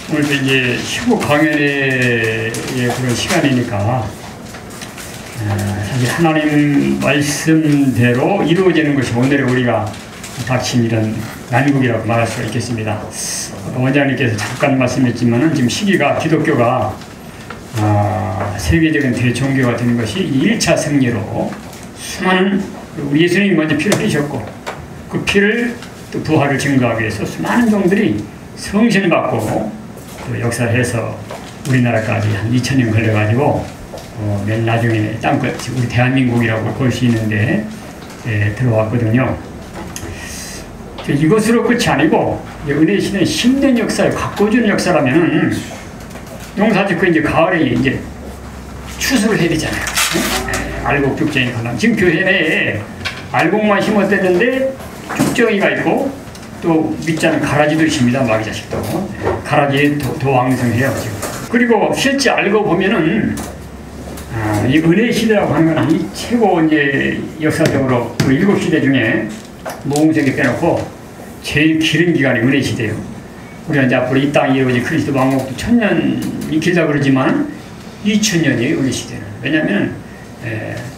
오늘도 이제 15강연의 그런 시간이니까 사실 하나님 말씀대로 이루어지는 것이 오늘의 우리가 닥친 이런 난국이라고 말할 수가 있겠습니다. 원장님께서 잠깐 말씀했지만은 지금 시기가 기독교가 세계적인 대종교가 되는 것이 1차 승리로 수많은 우리 예수님이 먼저 피를 흘리셨고 그 피를 또 부활을 증거하기 위해서 수많은 종들이 성신을 받고 그 역사해서 우리나라까지 한 2000년 걸려가지고 맨 나중에 땅끝 우리 대한민국이라고 볼 수 있는데 들어왔거든요. 이것으로 끝이 아니고 은혜의 시대는 10년 역사에 가꿔주는 역사라면은 농사짓고 이제 가을에 이제 추수를 해야 되잖아요. 알곡 죽정이 가나 지금 교회 내에 알곡만 심었대는데 죽정이가 있고 또 밑자는 가라지도 있습니다. 마귀 자식도 가라지 더 왕성해요 지금. 그리고 실제 알고 보면은 이 은혜의 시대라고 하는 건 한 최고 이제 역사적으로 그 7시대 중에 모공세계 빼놓고 제일 길은 기간이 은혜의 시대예요. 우리가 이제 앞으로 이 땅에 이루어질 그리스도 왕국도 1000년이 길다 그러지만 2000년이에요 은혜 시대는. 왜냐하면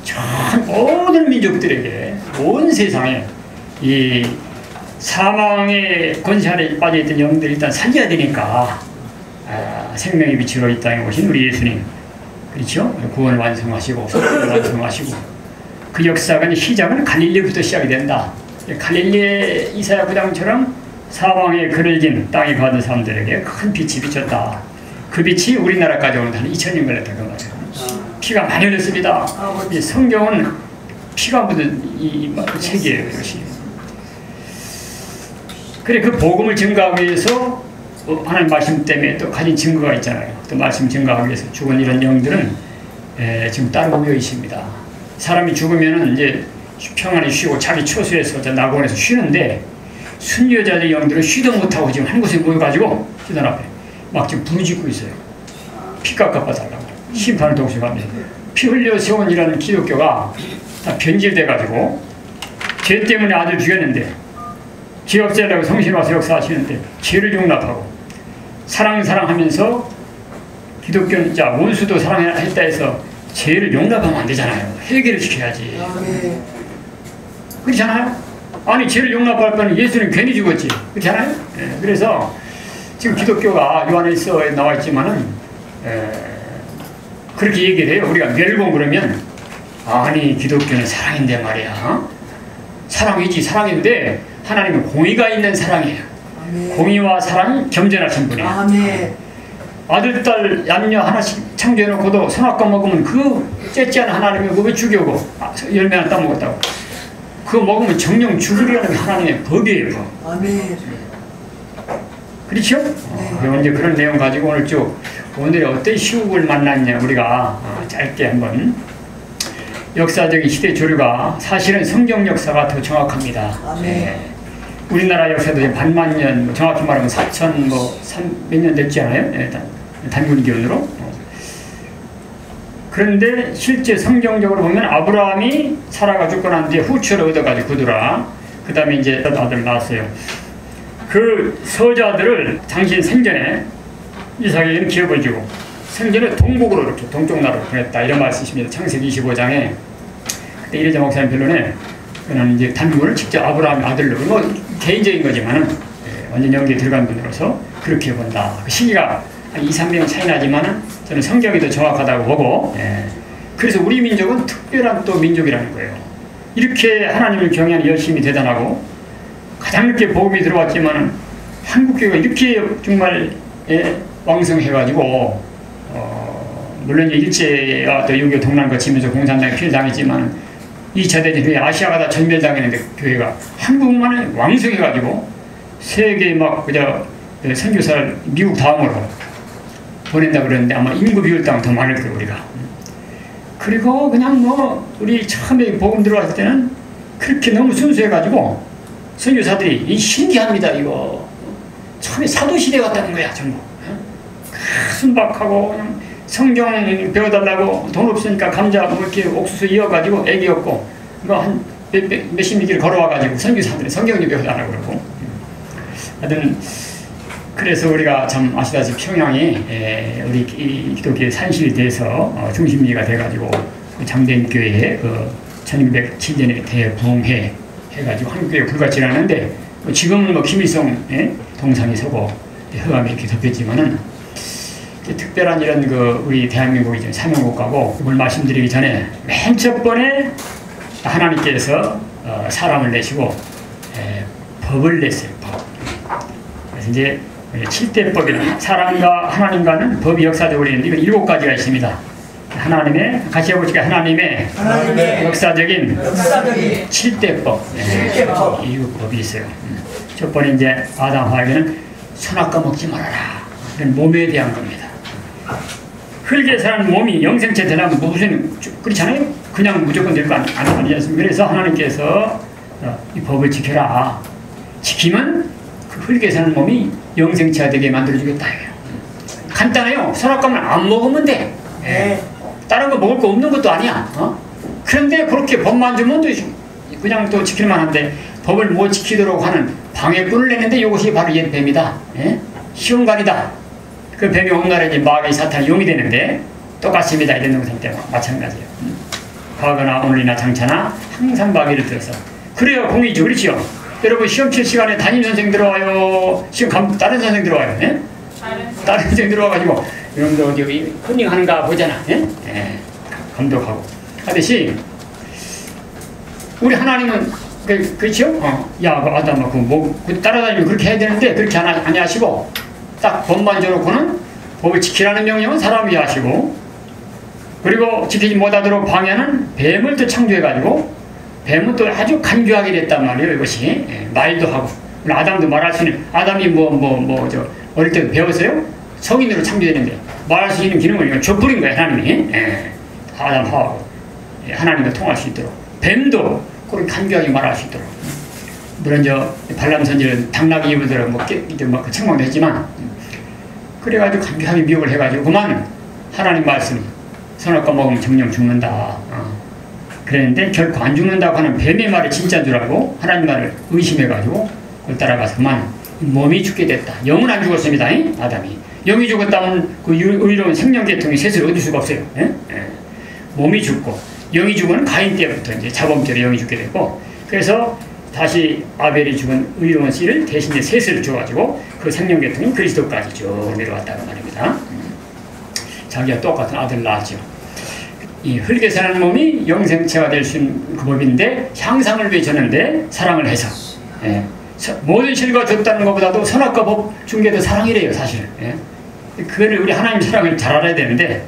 전 모든 민족들에게 온 세상에 이 사망의 권세 아래 빠져있던 영들을 일단 살려야 되니까 생명의 빛으로 이 땅에 오신 우리 예수님, 그렇죠? 구원을 완성하시고 속죄를 완성하시고 그 역사가 이제 시작은 갈릴리부터 시작이 된다. 갈릴리의 이사야 9장처럼 사방에 그늘 진 땅에 거하는 사람들에게 큰 빛이 비쳤다. 그 빛이 우리나라까지 오는 한 2000년 걸렸다 그 말이에요. 피가 많이 흘렸습니다. 성경은 피가 묻은 이 책이에요. 이것이. 그래 그 복음을 증거하기 위해서 하나님 말씀 때문에 또 가진 증거가 있잖아요. 또 말씀 증거하기 위해서 죽은 이런 영들은 지금 따로 모여 있습니다. 사람이 죽으면은 이제 평안히 쉬고 자기 처소에서 낙원에서 쉬는데 순교자의 영들은 쉬도 못하고 지금 한 곳에 모여가지고 기도 앞에 막 지금 부르짖고 있어요. 피 깎아달라고 심판을 동시합니다. 피 흘려 세운 이런 기독교가 다 변질돼가지고 죄 때문에 아들 죽였는데 죄 없애려고 성신 와서 역사하시는데 죄를 용납하고 사랑하면서 기독교는 자 원수도 사랑했다 해서 죄를 용납하면 안 되잖아요. 해결을 시켜야지. 그렇잖아요? 아니 죄를 용납할 거는 예수는 괜히 죽었지. 그렇잖아요? 그래서 지금 기독교가 요한일서에 나와 있지만은 그렇게 얘기를 해요. 우리가 멸공 그러면 아니 기독교는 사랑인데 말이야. 사랑이지 사랑인데 하나님은 공의가 있는 사랑이에요. 아멘. 공의와 사랑이 겸전하신 분이에요. 아멘. 아들, 딸, 남녀 하나씩 창조해놓고도 선악과 먹으면 그 째째한 하나님이 왜 죽여고 열매 하나 따먹었다고. 그거 먹으면 정령 죽으리라는 하나님의 법이에요. 법. 아멘. 그렇죠? 네. 이제 그런 내용 가지고 오늘 쭉 오늘의 어떤 시국을 만났냐 우리가 짧게 한번 역사적인 시대 조류가 사실은 성경 역사가 더 정확합니다. 아멘. 우리나라 역사도 이제 반만년 정확히 말하면 4000 몇 년 됐지 않아요? 단군 기원으로. 그런데 실제 성경적으로 보면 아브라함이 사라가 죽고 난 뒤에 후처를 얻어가지고 그두라. 그 다음에 이제 아들 낳았어요. 그 서자들을 당신 생전에 이삭에게는 기업을 주고 생전에 동북으로 이렇게 동쪽 나라로 보냈다. 이런 말씀이십니다. 창세기 25장에. 그때 이래자 목사님 변론에 그는 이제 단군을 직접 아브라함의 아들로 뭐 개인적인 거지만은 완전 연기에 들어간 분으로서 그렇게 본다. 그 시기가 한 2~300년 차이 나지만은 저는 성경이 더 정확하다고 보고 그래서 우리 민족은 특별한 또 민족이라는 거예요. 이렇게 하나님을 경외하는 열심이 대단하고 가장 늦게 복음이 들어왔지만은 한국교회가 이렇게 정말 왕성해가지고 물론 일제와 또 유교 동란 거치면서 공산당에 피해를 당했지만 2차 대전 후에 아시아가 다 전멸당했는데 교회가 한국만은 왕성해가지고 세계 막 그저 선교사를 미국 다음으로 보낸다 그러는데 아마 인구 비율당 더 많을 거예요 우리가. 그리고 그냥 뭐 우리 처음에 복음 들어왔을 때는 그렇게 너무 순수해가지고 선교사들이 이 신기합니다 이거. 처음에 사도시대 같다는 거야 전부. 순박하고 그냥 성경 배워달라고 돈 없으니까 감자 뭐 이렇게 옥수수 이어가지고 애기였고 이거 한 몇십 미터를 걸어와가지고 선교사들이 성경 좀 배워달라고 그러고 하여튼 그래서 우리가 참 아시다시피 평양이 우리 기독교의 산실이 돼서 중심지가 돼가지고 장대인교회에 1207년에 대부흥회 해가지고 한국교회 불같이 일어났는데 지금은 뭐 김일성 동상이 서고 흑암이 이렇게 덮였지만은 특별한 이런 우리 대한민국이 좀 사명국가고 이걸 말씀드리기 전에 맨 첫 번에 하나님께서 사람을 내시고 법을 냈어요. 법. 그래서 이제 7대법이라는 사람과 하나님과는 법이 역사적으로 있는데 이건 7가지가 있습니다. 하나님의 같이 해보시죠. 하나님의 역사적인 7대법. 이 법이 있어요. 첫 번째 이제 아담 하와에게는 선악과 먹지 말아라. 이런 몸에 대한 겁니다. 흙에 사는 몸이 영생체 되려면 무슨 그렇잖아요. 그냥 무조건 될 거 아니지 않습니까? 그래서 하나님께서 이 법을 지켜라. 지키면 그 흙에 사는 몸이 영생체가 되게 만들어주겠다. 간단해요. 선악과는 안 먹으면 돼. 다른 거 먹을 거 없는 것도 아니야. 그런데 그렇게 법만 주면 또 그냥 또 지킬만 한데 법을 못 지키도록 하는 방해꾼을 내는데 이것이 바로 옛 뱀이다. 시험관이다. 그 뱀이 오늘날에 이제 마귀 사탄 용이 되는데 똑같습니다. 이런 동생 때와 마찬가지예요. 과거나 오늘이나 장차나 항상 마귀를 들어서 그래요. 공이죠. 그렇지요. 여러분 시험 칠 시간에 담임선생 들어와요. 시험 다른 선생 들어와요. 다른 선생 들어와가지고 여러분들 어디 컨닝하는가 보잖아. 감독하고 하듯이 우리 하나님은 그렇죠? 야, 그 아담아, 그 따라다니면 그렇게 해야 되는데 그렇게 안 하시고 딱 법만 줘놓고는 법을 지키라는 명령은 사람이 하시고 그리고 지키지 못하도록 방해하는 뱀을 또 창조해가지고 뱀은 또 아주 간교하게 됐단 말이에요. 이것이 말도 하고 아담도 말할 수 있는 아담이 어릴 때 배웠어요? 성인으로 창조했는데 말할 수 있는 기능을 줘버린 거예요. 하나님이 아담 하와고 하나님과 통할 수 있도록 뱀도 그렇게 간교하게 말할 수 있도록 물론 발람 선지는 당나귀 입으더라 그 책망도 했지만 그래가지고 간교하게 미혹을 해가지고 그만 하나님 말씀 선악과 먹으면 정령 죽는다. 그랬는데 결코 안 죽는다고 하는 뱀의 말이 진짜인 줄 알고 하나님 말을 의심해가지고 그걸 따라가서 그만 몸이 죽게 됐다. 영은 안 죽었습니다. 아담이. 영이 죽었다면 그 의로운 생명계통이 셋을 얻을 수가 없어요. 몸이 죽고 영이 죽은 가인 때부터 이제 자범죄로 영이 죽게 됐고 그래서 다시 아벨이 죽은 의로운 씨를 대신에 셋을 줘가지고 그 생명계통이 그리스도까지 쭉 내려왔다고 말입니다. 자기가 똑같은 아들 낳았죠. 이 흙에 사는 몸이 영생체가 될 수 있는 그 법인데 향상을 위해 줬는데 사랑을 해서 모든 실과 줬다는 것보다도 선악과 법 준 게 더 사랑이래요 사실. 그거를 우리 하나님 사랑을 잘 알아야 되는데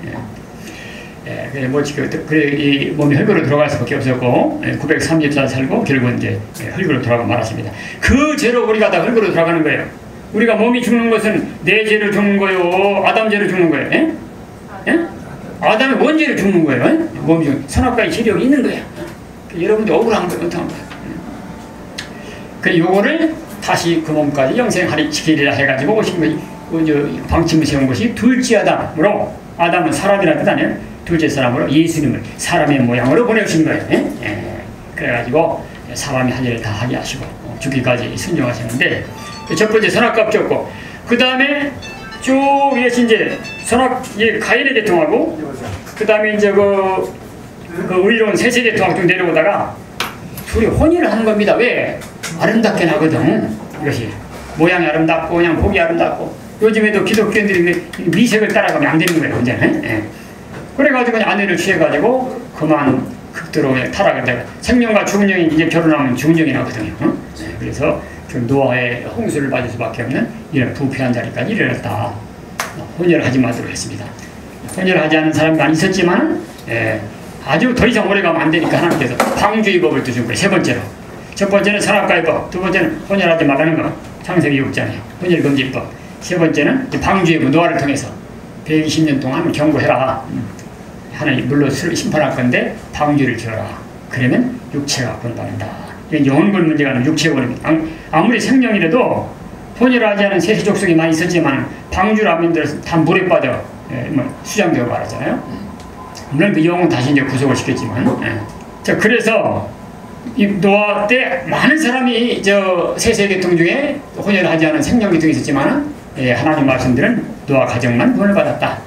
이 몸이 흙으로 들어갈 수밖에 없었고 930살 살고 결국은 이제 흙으로 돌아가 말았습니다. 그 죄로 우리가 다 흙으로 돌아가는 거예요. 우리가 몸이 죽는 것은 내 죄를 죽는 거요, 아담 죄를 죽는 거예요. 아담의 뭔 죄를 죽는 거예요. 몸이 죽는 선악과의 세력이 있는 거예요. 여러분들 억울한 거예요. 어떡한 거예요. 그 요거를 다시 그 몸까지 영생시키리라 해가지고 오신 것이 방침을 세운 것이 둘째 아담으로 아담은 사람이라는 뜻 아니에요. 둘째 사람으로 예수님을 사람의 모양으로 보내신 거예요. 그래가지고 사람이 할 일을 다 하게 하시고 죽기까지 순종하시는데 첫 번째 선악과 줬고 그 다음에 쭉 이제 가인의 계통하고 그 다음에 이제 그 의로운 셋의 계통하고 쭉 내려오다가 둘이 혼인을 하는 겁니다. 왜? 아름답게 나거든. 이것이 모양이 아름답고 그냥 보기 아름답고 요즘에도 기독교인들이 미색을 따라가면 안 되는 거예요. 이제는. 그래가지고 아내를 취해가지고 그만 극도로 타락을 되고 생명과 죽은 영이 이제 결혼하면 죽은 영이 나거든요. 그래서 그 노아의 홍수를 맞을 수밖에 없는 이런 부패한 자리까지 이르렀다. 혼혈을 하지 마도록 했습니다. 혼혈을 하지 않은 사람이 많이 있었지만 아주 더 이상 오래 가면 안 되니까 하나님께서 방주의 법을 두신 거예요. 세 번째로. 첫 번째는 선악과의 법, 두 번째는 혼혈하지 말라는 거, 창세기 6장에 혼혈 금지법. 세 번째는 방주의 법, 노아를 통해서 120년 동안 경고해라. 하나님 물론 심판할 건데 방주를 지어라. 그러면 육체가 구원받는다. 이건 영혼권 문제가 아니라 육체권입니다. 아무리 생명이라도 혼혈하지 않은 셋의 족속이 많이 있었지만 방주라면들 다 물에 빠져 수장되고 말하잖아요. 물론 그 영혼 다시 이제 구속을 시켰지만 자 그래서 이 노아 때 많은 사람이 셋의 계통 중에 혼혈하지 않은 생명 계통이 있었지만 하나님 말씀들은 노아 가정만 구원을 받았다.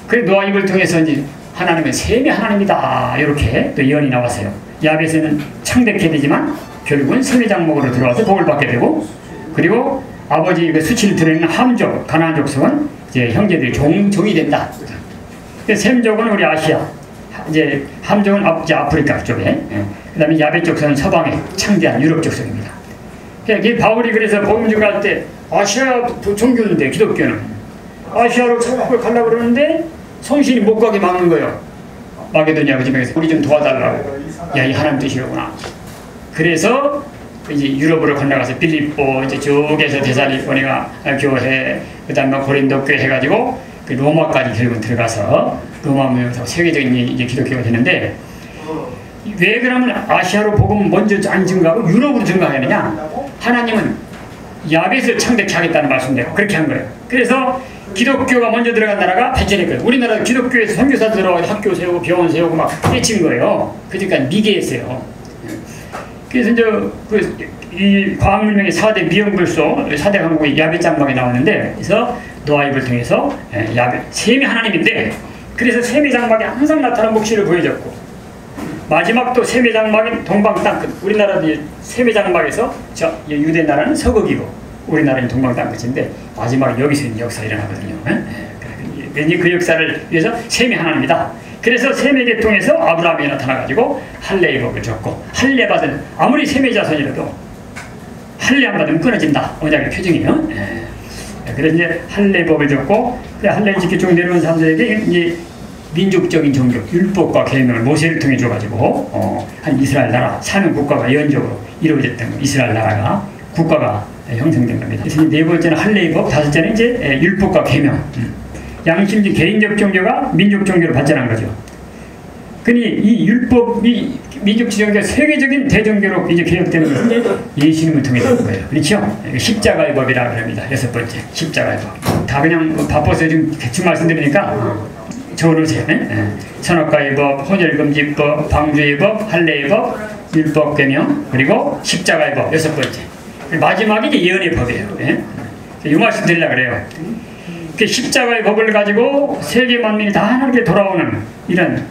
그래 노아 입을 통해서 이제 하나님은 셈의 하나님이다 이렇게 또 예언이 나왔어요. 야벳에는 창대케 되지만 결국은 셈의 장목으로 들어와서 복을 받게 되고, 그리고 아버지 그 수치를 드러내는 함족 가나안 족속은 이제 형제들이 종이 된다. 셈족은 우리 아시아, 이제 함족은 아프리카 쪽에, 그다음에 야벳 족속은 서방에 창대한 유럽 족속입니다. 바울이 그래서 복음 전할 때 아시아 종교인데 기독교는 아시아로 가려고 그러는데 성신이 못 가게 막는 거예요. 마게도니아 그 지방에서 우리 좀 도와달라고. 야, 이 하나님 뜻이로구나. 그래서 이제 유럽으로 건너가서 빌립보 이제 쪽에서 데살로니가 교회, 그다음에 고린도 교회 해가지고 그 로마까지 결국 들어가서 로마 모여서 세계적인 이제 기독교가 되는데, 왜 그러면 아시아로 복음 먼저 안 증가하고 유럽으로 증가하느냐? 하나님은 야벳을 창대케 하겠다는 말씀대로 그렇게 한 거예요. 그래서 기독교가 먼저 들어간 나라가 발전했거든요. 우리나라 기독교에서 선교사 들어가서 학교 세우고 병원 세우고 막 깨친 거예요. 그러니까 미개했어요. 그래서 이제 이 과학문명의 4대 미형불소, 4대 강국의 야벳 장막이 나왔는데, 그래서 노아 입을 통해서 야벳, 셈이 하나님인데, 그래서 셈의 장막이 항상 나타난 묵시를 보여줬고, 마지막 또 셈의 장막인 동방 땅끝, 우리나라도 셈의 장막에서 유대 나라는 서극이고 우리나라는 동방 땅끝인데 마지막 여기서 역사 일어나거든요. 왠지 그 역사를 위해서 셈이 하나님이다. 그래서 셈의 계통에서 아브라함이 나타나가지고 할례의 법을 줬고, 할례 받은 아무리 셈의 자손이라도 할례 안 받으면 끊어진다. 언약의 표징이에요. 그래서 이제 할례 법을 줬고, 할례를 지키고 내려온 사람들에게 이제 민족적인 종교, 율법과 계명을 모세를 통해 줘가지고 한 이스라엘 나라, 사는 국가가 예언적으로 이루어졌던 이스라엘 나라가 국가가 형성된 겁니다. 그래서 네 번째는 할례의 법, 다섯째는 이제 율법과 계명. 양심적 개인적 종교가 민족 종교로 발전한 거죠. 그니 이 율법이 민족 종교가 세계적인 대종교로 이제 개혁되는 것은 예수님을 통해 된 거예요. 그렇죠? 십자가의 법이라고 합니다. 여섯 번째, 십자가의 법. 다 그냥 바빠서 좀 대충 말씀드리니까 적어놓으세요. 선악과의 법, 혼혈금지법, 방주의 법, 할례의 법, 율법 계명, 그리고 십자가의 법, 여섯 번째. 마지막이 이제 예언의 법이에요. 이 말씀 드리려고 그래요. 십자가의 법을 가지고 세계 만민이 다 하나님께 돌아오는 이런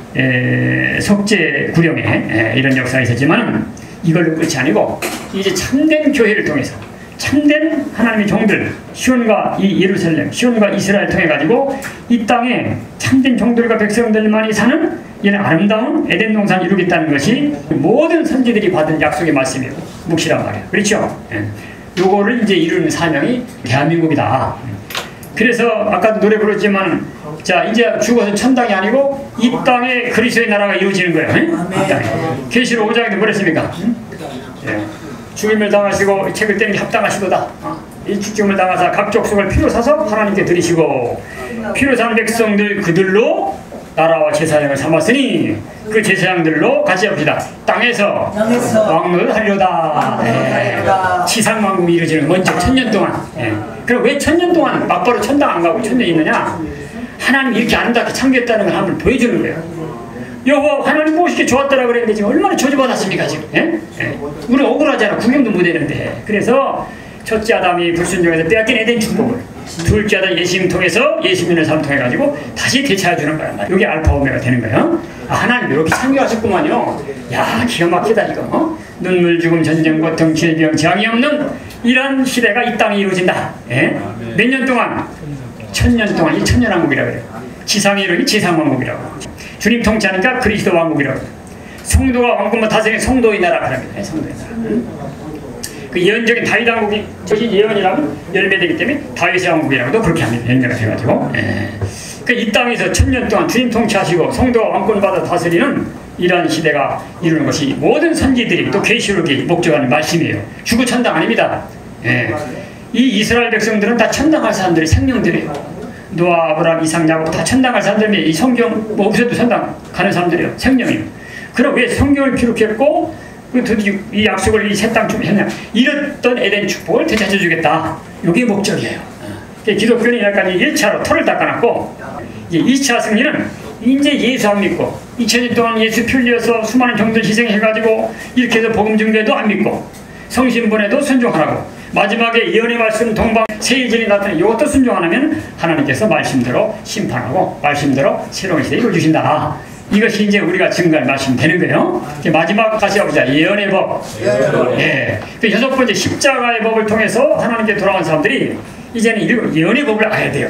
속죄 구령의 이런 역사가 있었지만, 이걸로 끝이 아니고 이제 참된 교회를 통해서 참된 하나님의 종들, 시온과 이 예루살렘, 시온과 이스라엘 통해 가지고 이 땅에 참된 종들과 백성들만이 사는 이런 아름다운 에덴 동산을 이루겠다는 것이 모든 선지들이 받은 약속의 말씀이고 묵시란 말이에요. 그렇죠? 요거를 이제 이루는 사명이 대한민국이다. 그래서 아까도 노래 부르지만, 자 이제 죽어서 천당이 아니고 이 땅에 그리스도의 나라가 이루어지는 거예요. 이 땅에. 계시록 5장에도 뭐랬습니까? 죽임을 당하시고 책을 떼는 게 합당하시도다. 이 죽임을 당하사 각 족속을 피로 사서 하나님께 드리시고, 피로 산 백성들 그들로 나라와 제사장을 삼았으니 그 제사장들로 같이 합시다. 땅에서 왕노를 하리로다. 지상왕국이 이루어지는 먼저 1000년 동안. 그럼 왜 1000년 동안 막바로 천당 안 가고 1000년 있느냐? 하나님 이렇게 아름답게 참겼다는 걸 한번 보여주는 거예요. 여보 하나님 무엇이 좋았더라 그랬는데 지금 얼마나 저주받았습니까 지금? 우리 억울하잖아. 구경도 못했는데. 그래서 첫째 아담이 불순종해서 빼앗긴 에덴 축복을, 둘째 아담 예수님 통해서 예수님의 삶 통해 가지고 다시 되찾아주는 거야. 이게 알파 오메가 되는 거예요. 하나님 이렇게 참여하셨구만요. 야 기가 막히다 이거. 눈물 죽음 전쟁 고통 질병 재앙이 없는 이런 시대가 이 땅에 이루어진다. 몇 년 동안? 1000년 동안. 이 천년왕국이라고 그래요. 지상에 이르니 지상왕국이라고. 주님 통치하니까 그리스도 왕국이라고. 성도가 왕국만 다스리는 성도의 나라 그럽니다. 성도의 나라. 그 예언적인 다윗 왕국이 저기 예언이라면 열매되기 때문에 다윗의 왕국이라고도 그렇게 합니다. 열매가 돼가지고. 그 이 땅에서 1000년 동안 주님 통치하시고 성도가 왕권을 받아 다스리는 이러한 시대가 이루는 것이 모든 선지들이 또 계시록이 목적하는 말씀이에요. 죽어 천당 아닙니다. 이 이스라엘 백성들은 다 천당할 사람들이 생명들이에요. 노아, 아브라함, 이삭, 야곱 다 천당할 사람들이 이 성경 뭐 없어도 천당 가는 사람들이에요. 생명이에요. 그럼 왜 성경을 기록했고 드디어 이 약속을 이 새 땅 좀 했냐? 이랬던 에덴 축복을 되찾아주겠다. 이게 목적이에요. 기독교는 약간 1차로 털을 닦아놨고, 이제 2차 승리는 이제 예수 안 믿고 2000년 동안 예수 피 흘려서 수많은 종들 희생해가지고 이렇게 해서 복음 증거에도 안 믿고 성신분에도 순종하라고 마지막에 예언의 말씀 동방 세이전이 나타나 이것도 순종 안 하면 하나님께서 말씀대로 심판하고 말씀대로 새로운 시대 이루어주신다. 이것이 이제 우리가 증거할 말씀 되는 거예요. 마지막 다시 해보자. 예언의 법. 예. 그 여섯 번째 십자가의 법을 통해서 하나님께 돌아온 사람들이 이제는 예언의 법을 알아야 돼요.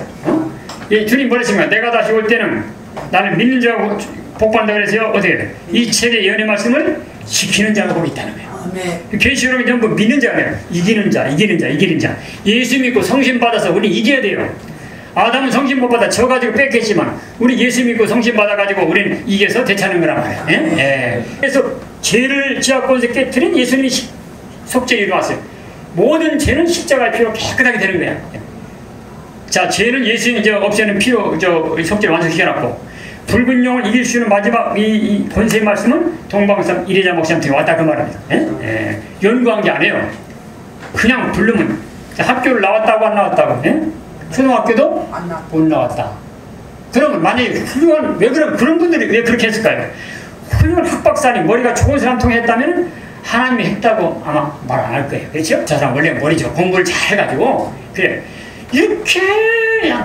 예, 주님 뭐랬습니까? 내가 다시 올 때는 나를 믿는 자고 복받는다 그래서요. 어떻게 돼? 이 책의 예언의 말씀을 지키는 자가 거기 있다는 거예요. 계시록이 전부 믿는 자예요. 이기는 자. 예수 믿고 성신 받아서 우리 이겨야 돼요. 아담은 성신 못 받아 져 가지고 뺏겼지만 우리 예수 믿고 성신 받아 가지고 우리는 이겨서 되찾는 거란 말이에요. 예? 예. 그래서 죄를 지하권에서 깨뜨린 예수님이 속죄를 이루었어요. 모든 죄는 십자가의 피로 깨끗하게 되는 거야. 자, 죄는 예수님이 없애는 피로 속죄를 완성시켜놨고 붉은 용을 이길 수 있는 마지막 이 권세의 말씀은 동방산 이래자 목사님한테 왔다 그 말입니다. 예? 예. 연구한 게 아니에요. 그냥 부르면 학교를 나왔다고 안 나왔다고. 예? 초등학교도 못 나왔다. 그러면 만약에 훌륭한 그런 분들이 왜 그렇게 했을까요? 훌륭한 학박사님 머리가 좋은 사람 통해 했다면 하나님이 했다고 아마 말 안 할 거예요. 그렇죠? 저 사람 원래 머리죠. 공부를 잘 해가지고 그래 이렇게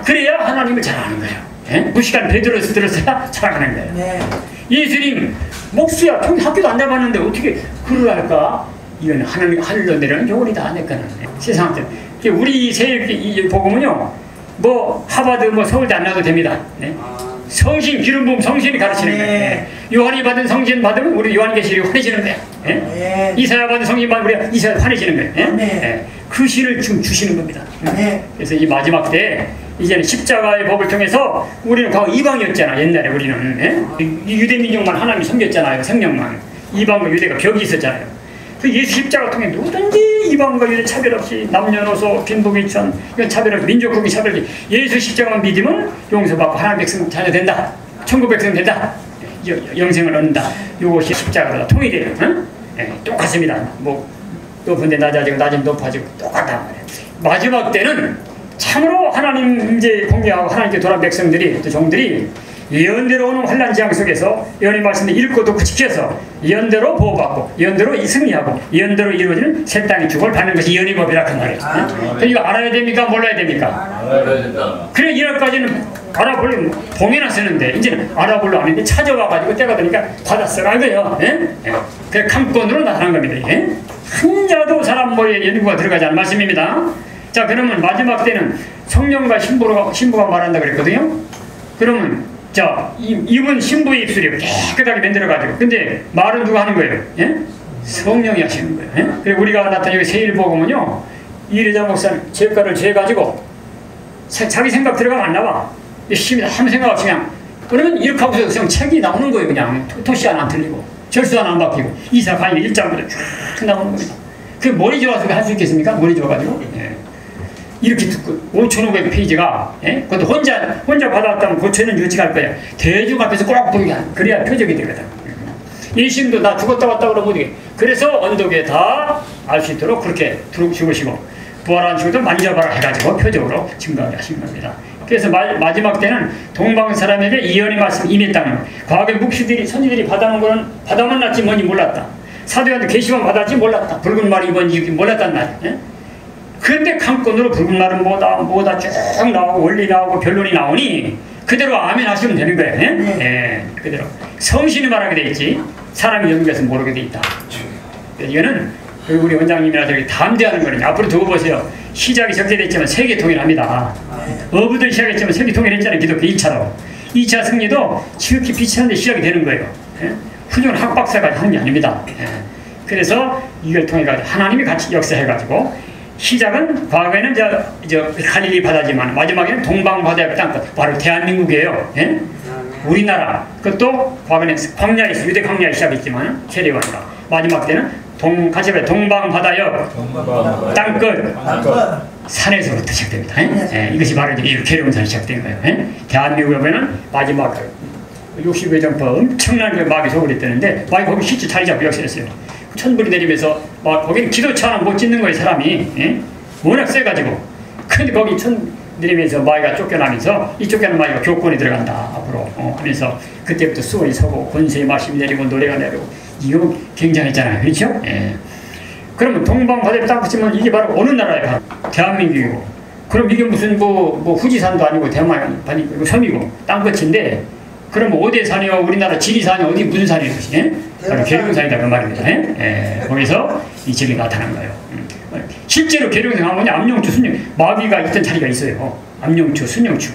그래야 하나님을 잘 아는 거예요. 예? 무시간 베드로에서 들었어야 잘하는 거예요. 네. 예수님 목수야 학교도 안 나봤는데 어떻게 글을 할까? 이건 하나님 하늘로 내려는 요원이다. 내거는 세상한테 우리 새 복음은요 뭐 하버드 뭐 서울대 안 나도 됩니다. 네? 성신 기름 부음 성신이 가르치는 거예요. 네. 요한이 받은 성신 받으면 우리 요한계시록이 환해지는 거예요. 네? 네. 이사야 받은 성신 받으면 우리가 이사야 환해지는 거예요. 네? 네. 네. 그 신을 지금 주시는 겁니다. 네. 그래서 이 마지막 때 이제는 십자가의 법을 통해서 우리는 과거 이방이었잖아. 옛날에 우리는 네? 유대 민족만 하나님이 섬겼잖아요. 생명만. 이방과 유대가 벽이 있었잖아요. 그 예수 십자가 통해 누구든지 이방과 유대 차별 없이 남녀노소 빈부귀천 이건 차별 없이 민족국이 차별 없이 예수 십자가만 믿으면 용서받고 하나님 백성 자녀 된다. 천국 백성 된다. 영생을 얻는다. 이것이 십자가로 통일이에요. 응? 네, 똑같습니다. 뭐 높은 데 낮아지고 낮은 높아지고 똑같단 말이에요. 마지막 때는 참으로 하나님 이제 공개하고 하나님께 돌아온 백성들이 또 종들이 예언대로 오는 환난 재앙 속에서 예언의 말씀을 읽고 듣고 지켜서 예언대로 보호받고 예언대로 승리하고 예언대로 이루어지는 새 땅의 축복을 받는 것이 예언의 법이라 그 말이에요. 그러니까 이거 알아야 됩니까? 몰라야 됩니까? 알아야 된다. 그래 이날까지는 알아보려면 봉이나 쓰는데 이제는 알아보려 하는데 찾아와가지고 때가 되니까 받았어라 이거예요. 그래 감권으로 나타난 겁니다. 한 자도 사람 머리에 연구가 들어가지 않은 말씀입니다. 자 그러면 마지막 때는 성령과 신부가 말한다 그랬거든요. 그러면 자, 입은 신부의 입술이 깨끗하게 만들어가지고 근데 말은 누가 하는 거예요? 예? 성령이 하시는 거예요. 예? 그리고 우리가 나타난 여기 세일복음은요 이래자 목사님 죄가를 죄가지고 자기 생각 들어가면 안 나와. 열심히 아무 생각 없이 그냥 그러면 이렇게 하고서 그냥 책이 나오는 거예요. 그냥 토시 하나 안 틀리고 절수 하나 안 바뀌고 이사 가니 1장부터 쭉 나오는 겁니다. 그 머리 좋아서 할 수 있겠습니까? 머리 좋아가지고 예. 이렇게 듣고 5,500페이지가 예? 그것도 혼자 받았다면 고쳐는 유지할 거야. 대중 앞에서 꼭 보이게 하는 그래야 표적이 되거든. 예수님도 나 죽었다 왔다 그러면 어떻게 그래서 언덕에 다 알 수 있도록 그렇게 죽으시고 부활한 죽어도 만져봐라 해가지고 표적으로 증거하게 하신 겁니다. 그래서 마지막 때는 동방 사람에게 예언의 말씀 임했다는 거예요. 과거에 묵시들이 선지들이 받아놓은 거는 받아만 놨지 뭔지 몰랐다. 사도한테 계시만 받았지 몰랐다. 붉은 말이 뭔지 몰랐단 말이에요. 예? 그런데 강권으로 붉은 말은 뭐다 쭉 나오고 원리 나오고 변론이 나오니 그대로 아멘 하시면 되는 거예요. 예? 네. 예, 그대로 성신이 말하게 돼 있지 사람이 연구해서 모르게 돼 있다. 이거는 우리 원장님이나 저기 담대하는 거니까 앞으로 두고 보세요. 시작이 적재됐지만 세계 통일합니다. 어부들 시작했지만 세계 통일했잖아요. 기독교 2차로 2차 승리도 지극히 비치한데 시작이 되는 거예요. 예? 훌륭한 학박사가 하는 게 아닙니다. 예. 그래서 이걸 통해 가지고 하나님이 같이 역사해가지고 시작은 과거에는 저 갈릴리 바다지만 마지막에는 동방 바다의 땅 바로 대한민국이에요. 예? 우리나라 그것도 과거에는 광야에서 유대 광야에 시작했지만 세례관과 마지막 때는 같이 동방 바다여 땅끝 산에서부터 시작됩니다. 예? 이것이 바로 이렇게 괴로운산이 시작된 거예요. 예? 대한민국에는 마지막 60여 정도 엄청난 막이 소굴이 뜨는데 막이 거기 실제 자리 잡고 역사했어요. 천불이 내리면서 막 거기는 기도차 하나 못 짓는 거예요. 사람이 예? 워낙 세가지고 근데 거기 천 내리면서 마귀가 쫓겨나면서 이 쫓겨난 마귀가 교권에 들어간다 앞으로 하면서 그때부터 수월이 서고 권세의 말씀이 내리고 노래가 내리고 이거 굉장했잖아요. 그렇죠? 예. 그러면 동방바다에 땅 붙이면 이게 바로 어느 나라예요? 대한민국이고. 그럼 이게 무슨 뭐 후지산도 아니고 대만 섬이고 땅끝인데 그럼 어디에 산이요? 우리나라 지리산이 어디 무슨 산이에요? 바로 계룡산이다 그 말입니다. 거기서 이 질이 나타난 거예요. 실제로 계룡산 하면 암룡추, 순룡 마귀가 있던 자리가 있어요. 암룡추, 순룡추.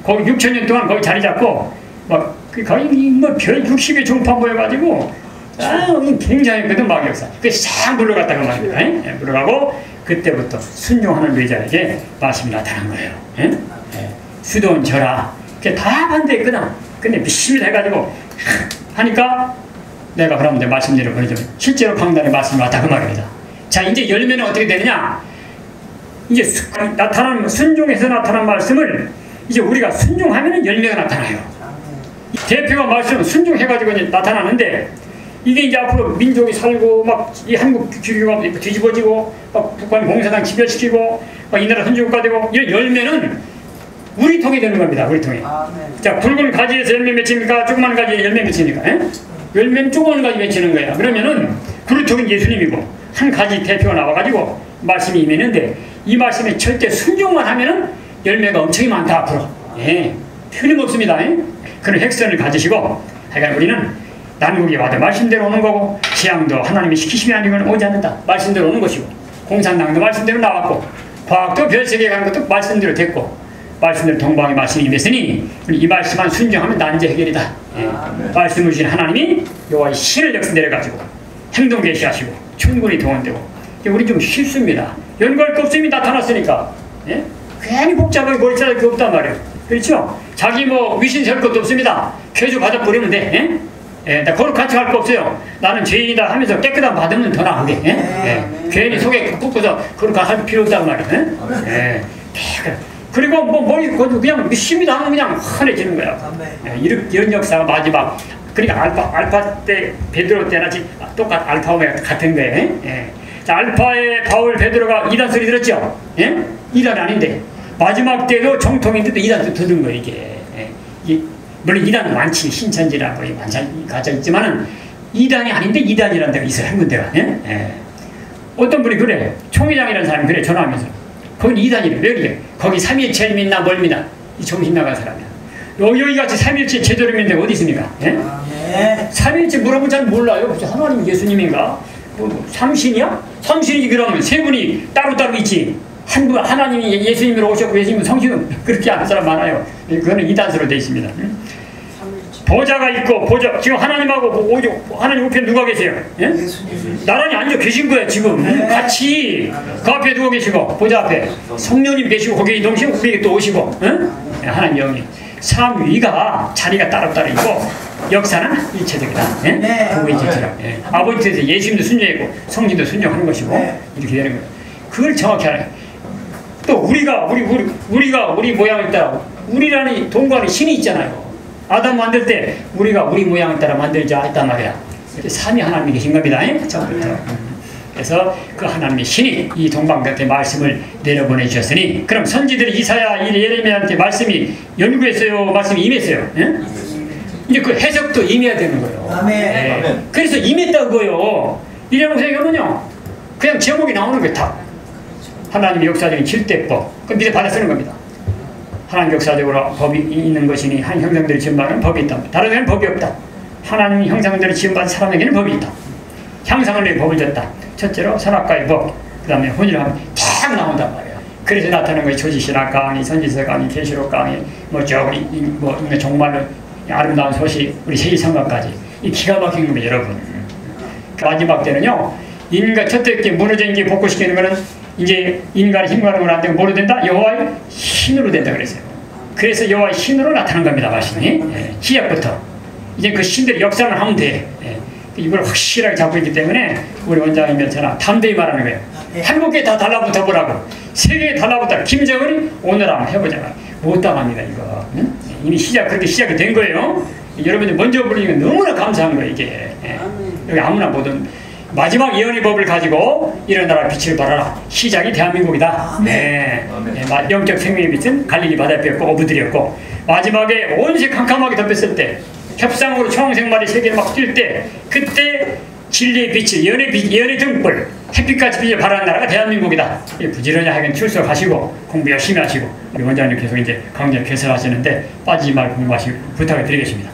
거기 6,000년 동안 거기 자리 잡고 막 거의 뭐별 60의 종파 모여가지고 굉장했거든 마귀역사. 그래서 싹 물러갔다가 말입니다. 물러가고 그때부터 순종하는 외자에게 말씀이 나타난 거예요. 수도원 절하. 다 반대했거든. 근데 미심을 해가지고 하니까 내가 그러면 말씀대로 보내주면 실제로 강단에 말씀이 왔다 그 말입니다. 자, 이제 열매는 어떻게 되느냐? 이제 나타난 순종에서 나타난 말씀을 이제 우리가 순종하면 열매가 나타나요. 대표가 말씀 순종해가지고 이제 나타나는데 이게 이제 앞으로 민족이 살고 막 이 한국 규규가 뒤집어지고 막 북한 공산당 지배시키고 막 이 나라 선진국가 되고 이런 열매는 우리 통이 되는 겁니다. 우리 통이. 자, 굵은 가지에서 열매 맺힙니까? 조그만 가지에 열매 맺힙니까? 열매는 조그만 가지 맺히는 거야. 그러면은 우리 통은 예수님이고 한 가지 대표가 나와가지고 말씀이 임했는데 이 말씀에 절대 순종만 하면은 열매가 엄청 많다 앞으로. 틀림없습니다. 그런 핵선을 가지시고 하여간 우리는 난국이 와도 말씀대로 오는 거고 지향도 하나님이 시키시면 아니면 오지 않는다. 말씀대로 오는 것이고 공산당도 말씀대로 나왔고 과학도 별세계에 가는 것도 말씀대로 됐고 말씀대로 동방의 말씀이 임했으니 이 말씀만 순종하면 난제 해결이다. 말씀을 주신 하나님이 여호와의 신을 역사 내려가지고 행동 계시하시고 충분히 동원되고 우리 좀 쉽습니다. 연구할 거 없음이 나타났으니까 괜히 복잡하게 머리 짜낼 게 없단 말이에요. 그렇죠? 자기 위신 세울 것도 없습니다. 죄주 받아 버리면 돼. 나 거룩한 척 할 거 없어요. 나는 죄인이다 하면서 깨끗한 받으면 더 나은데 괜히 속에 굽고서 거룩한 할 필요 없단 말이에요. 그리고 머리 그냥 심히도 하면 그냥 환해지는 거야. 이런 역사가 마지막. 그러니까 알파 때 베드로 때나 똑같 알파 오메가 같은 거예요. 자, 알파의 바울 베드로가 이단 소리 들었죠? 이단 아닌데 마지막 때도 정통인데도 이단 소리 들은 거예요. 이게 물론 이단은 많지 신천지라 뭐 많이 가져 있지만은 이단이 아닌데 이단이라는 데가 있어요. 한 군데가. 어떤 분이 그래 총회장이라는 사람이 그래 전화하면서 거긴 이단이래. 왜 그래? 거기 삼위일체 믿나 뭘 믿나 이 정신 나간 사람이야. 여기같이 삼위일체 제대로 믿는 데가 어디 있습니까? 삼위일체 물어보면 잘 몰라요. 하나님 예수님인가? 삼신이야? 삼신이지. 그러면 세 분이 따로따로 있지. 한 분 하나님이 예수님으로 오셨고 예수님은 성신은 그렇게 아는 사람 많아요. 그거는 이단서로 되어 있습니다. 보좌가 있고 보좌 지금 하나님하고 하나님 우편 누가 계세요? 나란히 앉아 계신 거예요. 지금 같이 그 앞에 누가 계시고 보좌 앞에 성령님 계시고 거기 동시에 우리에게 또 오시고 하나님 영이 삼위가 자리가 따로따로 있고 역사는 일체적이다. 부부일체처럼 아버지 뜻에 예수님도 순종했고 성신도 순종하는 것이고 이렇게 되는 거예요. 그걸 정확히 알아요. 또 우리 모양을 따라 우리라는 동거하는 신이 있잖아요. 아담 만들 때 우리가 우리 모양을 따라 만들자 했단 말이야. 삼위 하나님이 계신 겁니다. 처음부터. 그래서 그 하나님의 신이 이 동방 곁에 말씀을 내려보내 주셨으니 그럼 선지들이 이사야 예레미야한테 말씀이 연구했어요? 말씀이 임했어요? 이제 그 해석도 임해야 되는 거예요. 아멘. 그래서 임했다고요. 이래놓고 생각하면요 그냥 제목이 나오는 거예요. 다 하나님의 역사적인 질대법 그 밑에 받아 쓰는 겁니다. 하나님 역사적으로 법이 있는 것이니 한 형상대로 지음받은 법이 있다. 다른 데는 법이 없다. 하나님 형상대로 지음받은 사람에게는 법이 있다. 형상을 내게 법을 줬다. 첫째로 선악과의 법, 그 다음에 혼이라면 딱 나온단 말이에요. 그래서 나타나는 것이 조지신학 강의, 선지서 강의, 계시록 강의, 정말로 아름다운 소식, 우리 세계성가까지 이 기가 막힌 겁니다, 여러분. 마지막 때는요, 인간 첫째 게 무너진 게 복구시키는 거는 이제 인간의 힘과 능력으로 안 되고 뭐로 된다? 여호와의 신으로 된다 그랬어요. 그래서 여호와의 신으로 나타난 겁니다, 말씀이. 시작부터. 이제 그 신들의 역사를 하면 돼. 이걸 확실하게 잡고 있기 때문에 우리 원장님이 저나 담대히 말하는 거예요. 한국에 다 달라붙어 보라고. 세계에 달라붙어. 김정은이 오늘 한번 해보자. 못 당합니다, 이거. 이미 그렇게 시작이 된 거예요. 여러분들 먼저 부르니까 너무나 감사한 거예요, 이게. 여기 아무나 모든 마지막 예언의 법을 가지고 일어나라 빛을 발하라. 시작이 대한민국이다. 영적 생명의 빛은 갈릴리 바다뼈였고 어부들이었고 마지막에 온세 캄캄하게 덮였을 때 협상으로 청생말이 세계를 막 뛸 때 그때 진리의 빛이 연의 등불, 햇빛같이 빛을 발하는 나라가 대한민국이다. 부지런히 하긴 출석하시고 공부 열심히 하시고 우리 원장님 계속 이제 강좌 개설하시는데 빠지지 말고 공부하시고 부탁을 드리겠습니다.